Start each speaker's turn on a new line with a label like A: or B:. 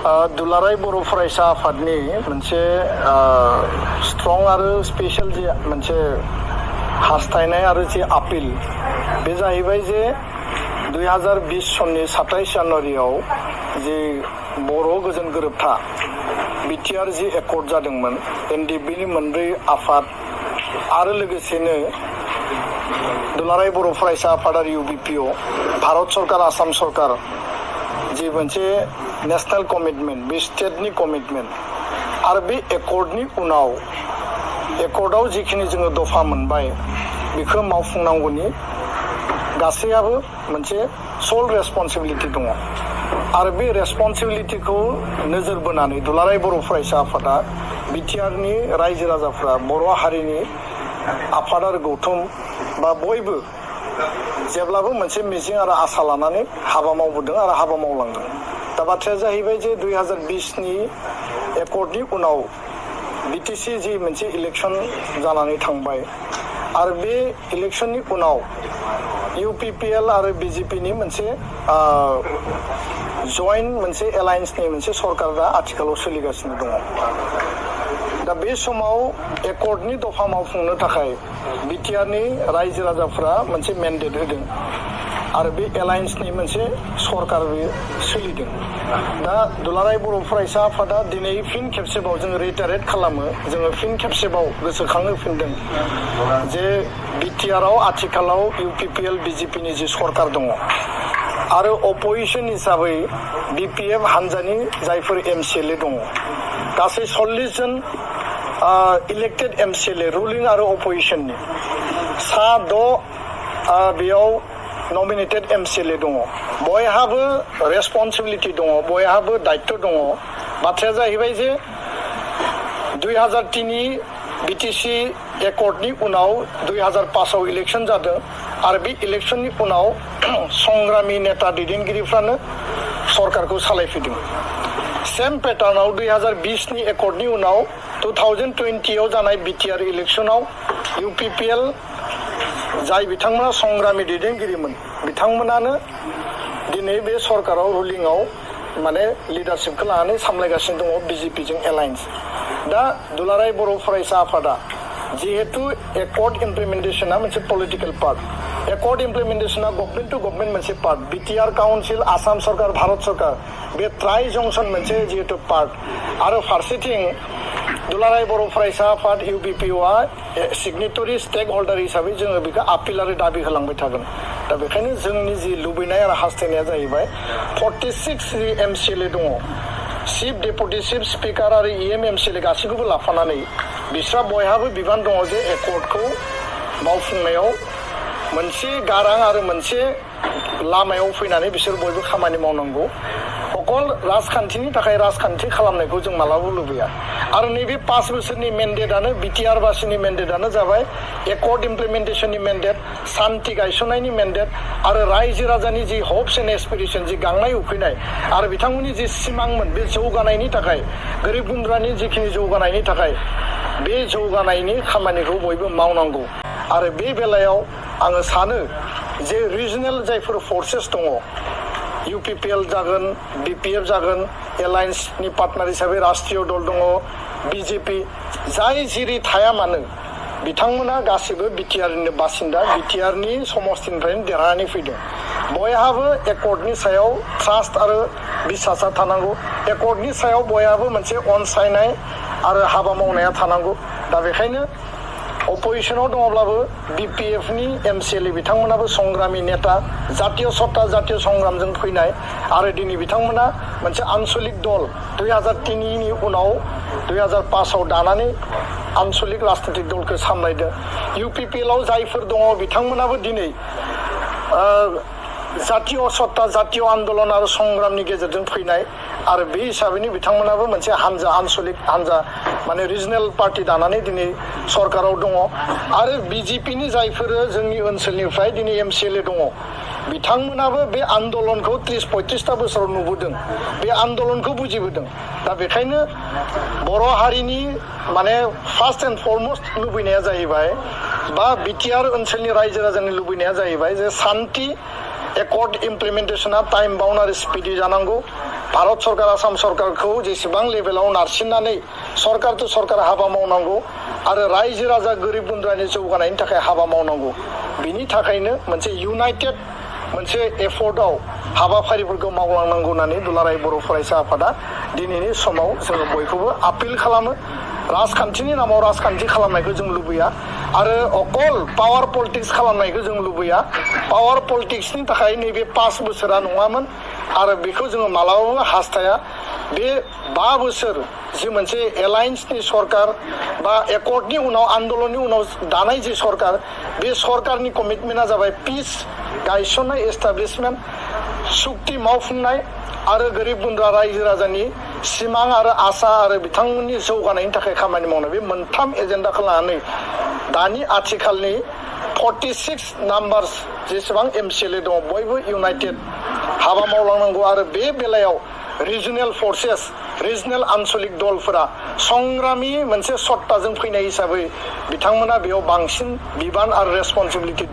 A: दुलाराय बर' फरायसा आफादनि मोनसे स्ट्रं आरो स्पेशल जे मोनसे हास्थायनाय आरो जे आपिल बे जाहैबाय जे 2020 सननि 27 जानुवारियाव जे बर' गोजोन गोरोबथा बिटिआर जि एकर्ड जादोंमोन एनडिएफबिनि मोनब्रै आफाद आरो लोगोसेनो दुलाराय बर' फरायसा आफाद आरो इउबिपिअ भारत सरकार आसाम सरकार जि मोनसे नेशनेल कमिटमेन्ट बे स्टेटनि कमिटमेन्ट आरो बे एकर्डनि उनाव एकर्डआव जिखिनि जोङो दफा मोनबाय बेखौ मावफुंनांगौनि गासैयाबो मोनसे सल रेसपन्सिबिलिटि दङ आरो बे रेसपन्सिबिलिटिखौ नोजोर बोनानै दुलाराय बर' फरायसा आफादा बिटिआरनि रायजो राजाफ्रा बर' हारिनि आफाद आरो गौथुम बा बयबो जेब्लाबो मोनसे मिजिं आरो आसा लानानै हाबा मावबोदों आरो हाबा मावलांदों दा बाथ्राया जाहैबाय जे 2020नि एकर्डनि उनाव बिटिसि जि मोनसे इलेक्सन जानानै थांबाय आरो बे इलेक्सननि उनाव इउपिपिएल आरो बिजेपिनि मोनसे जइन्ट मोनसे एलायन्सनि मोनसे सरकार दा आथिखालाव सोलिगासिनो दङ दा बे समाव एकर्डनि दफा मावफुंनो थाखाय बिटिआरनि रायजो राजाफ्रा मोनसे मेन्डेट होदों आरो बे एलायन्सनि मोनसे सरकार बे सोलिदों दा दुलाराय बर' फरायसा आफादा दिनै फिन खेबसेबाव जोङो रिटारेट खालामो जोङो फिन खेबसेबाव गोसोखांहोफिनदों जे बिटिआरआव आथिखालाव इउपिपिएल बिजेपिनि जि सरकार दङ आरो अपोजिसन हिसाबै बिपिएफ हानजानि जायफोर एमसिएलए दङ गासै 40 जन इलेक्टेड एमसिएलए रुलिं आरो अपोजिसननि सा 6 बेयाव नमिनेटेड एमसिएलए दङ बयहाबो रेसपन्सिबिलिटि दङ बयहाबो दायित्व दङ बाथ्राया जाहैबाय जे 2003नि बिटिसि एकर्डनि उनाव 2005आव इलेक्सन जादों आरो बे इलेक्सननि उनाव संग्रामि नेता दैदेनगिरिफ्रानो सरकारखौ सालायफैदों सेम पेटार्नाव 2020नि एकर्डनि उनाव 2020आव जानाय बिटिआर इलेक्सनाव इउपिपिएल जाय बिथांमोना संग्रामि दैदेनगिरिमोन बिथांमोनानो दिनै बे सरकाराव रुलिंआव माने लिडारशिपखौ लानानै सामलायगासिनो दङ बिजेपिजों एलायन्स दा दुलाराय बर' फरायसा आफादा जिहेतु एकर्ड इमप्लिमेन्टेसना मोनसे पलिटिकेल पार्ट एकर्ड इमप्लिमेन्टेसना गभर्नमेन्ट टु गभर्नमेन्ट मोनसे पार्ट बिटिआर काउन्सिल आसाम सरकार भारत सरकार बे ट्राइ जंसन मोनसे जिहेतु पार्ट आरो फारसेथिं दुलाराय बर' फरायसा आफाद इउबिपिअआ सिगनेटरि स्टेक हल्डार हिसाबै जोङो बेखौ आपिल आरो दाबि होलांबाय थागोन दा बेखायनो जोंनि जि लुबैनाय आरो हास्थायनाया जाहैबाय 46 जि एमसिएलए दङ चिफ डेपुटि चिफ स्पिकार आरो इएम एमसिएलए गासैखौबो लाफानानै बिस्रा बयहाबो बिबान दङ जे एकर्डखौ मावफुंनायाव मोनसे गारां आरो मोनसे लामायाव फैनानै बिसोर बयबो खामानि मावनांगौ अकल राजखान्थिनि थाखाय राजखान्थि खालामनायखौ जों मालाबाबो लुबैया आरो नैबे 5 बोसोरनि मेन्डेटआनो बिटिआर बासिनि मेन्डेटआनो जाबाय एकर्ड इमप्लिमेन्टेसननि मेन्डेट सान्थि गायसननायनि मेन्डेट आरो रायजो राजानि जि हप्स एन्ड एसपिरेसन जि गांनाय उखैनाय आरो बिथांमोननि जि सिमांमोन बे जौगानायनि थाखाय गोरिब गुन्द्रानि जिखिनि जौगानायनि थाखाय बे जौगानायनि खामानिखौ बयबो मावनांगौ आरो बे बेलायाव आङो सानो जे रिजनेल जायफोर फर्सेस दङ इउपिपिएल जागोन बिपिएफ जागोन एलायन्सनि पार्टनार हिसाबै राष्ट्रीय दल दङ बिजेपि जाय जिरि थाया मानो बिथांमोना गासिबो बिटिआरनि बासिन्दा बिटिआरनि समस्तिनिफ्रायनो देरहानानै फैदों बयहाबो एकर्डनि सायाव ट्रास्ट आरो बिसासा थानांगौ एकर्डनि सायाव बयहाबो मोनसे अनसायनाय आरो हाबा मावनाया थानांगौ दा बेखायनो अपोजिसनाव दङब्लाबो बिपिएफनि एमसिएलए बिथांमोनाबो संग्रामि नेता जातीय सत्ता जातीय संग्रामजों फैनाय आरो दिनै बिथांमोना मोनसे आन्चलिक दल 2003नि उनाव 2005आव दानानै आन्चलिक राजनीतिक दलखौ सामलायदों इउपिपिएलआव जायफोर दङ बिथांमोनाबो दिनै जातीय सत्ता जातीय आन्दोलन आरो संग्रामनि गेजेरजों फैनाय आरो बे हिसाबैनो बिथांमोनाबो मोनसे हानजा आन्चलिक हानजा माने रिजनेल पार्टी दानानै दिनै सरकाराव दङ आरो बिजेपिनि जायफोर जोंनि ओनसोलनिफ्राय दिनै एमसिएलए दङ बिथांमोनाबो बे आन्दोलनखौ 30-35टा बोसोराव नुबोदों बे आन्दोलनखौ बुजिबोदों दा बेखायनो बर' हारिनि माने फार्स्ट एन्ड फरमस्ट लुबैनाया जाहैबाय बा बिटिआर ओनसोलनि रायजो राजानि लुबैनाया जाहैबाय जे सान्थि एकर्ड इमप्लिमेन्टेसना टाइम बाउन्ड आरो स्पिडी जानांगौ भारत सरकार आसाम सरकारखौ जेसेबां लेभेलाव नारसिननानै सरकार टु सरकार हाबा मावनांगौ आरो रायजो राजा गोरिब गुन्द्रानि जौगानायनि थाखाय हाबा मावनांगौ बिनि थाखायनो मोनसे इउनाइटेड मोनसे एफर्टआव हाबाफारिफोरखौ मावलांनांगौ होननानै दुलाराय बर' फरायसा आफादा दिनैनि समाव जोङो बयखौबो आपिल खालामो राजखान्थिनि नामाव राजखान्थि खालामनायखौ जों लुबैया आरो अकल पावार पलिटिक्स खालामनायखौ जों लुबैया पावार पलिटिक्सनि थाखाय नैबे 5 बोसोरा नङामोन आरो बेखौ जोङो मालाबाबो हास्थाया बे 5 बोसोर जि मोनसे एलायन्सनि सरकार बा एकर्डनि उनाव आन्दोलननि उनाव दानाय जि सरकार बे सरकारनि कमिटमेन्टआ जाबाय पिस गायसननाय एस्टाब्लिशमेन्ट सुक्ति मावफुंनाय आरो गोरिब गुन्द्रा रायजो राजानि सिमां आरो आसा आरो बिथांमोननि जौगानायनि थाखाय खामानि मावनाय बे मोनथाम एजेन्डाखौ लानानै दानि आथिखालनि 46 नाम्बार्स जेसेबां एमसिएलए दङ बयबो इउनाइटेड हाबा मावलांनांगौ आरो बे बेलायाव रिजनेल फर्सेस रिजनेल आन्सलिक दलफोरा संग्रामि मोनसे सत्ताजों फैनाय हिसाबै बिथांमोना बेयाव बांसिन बिबान आरो रेसपन्सिबिलिटि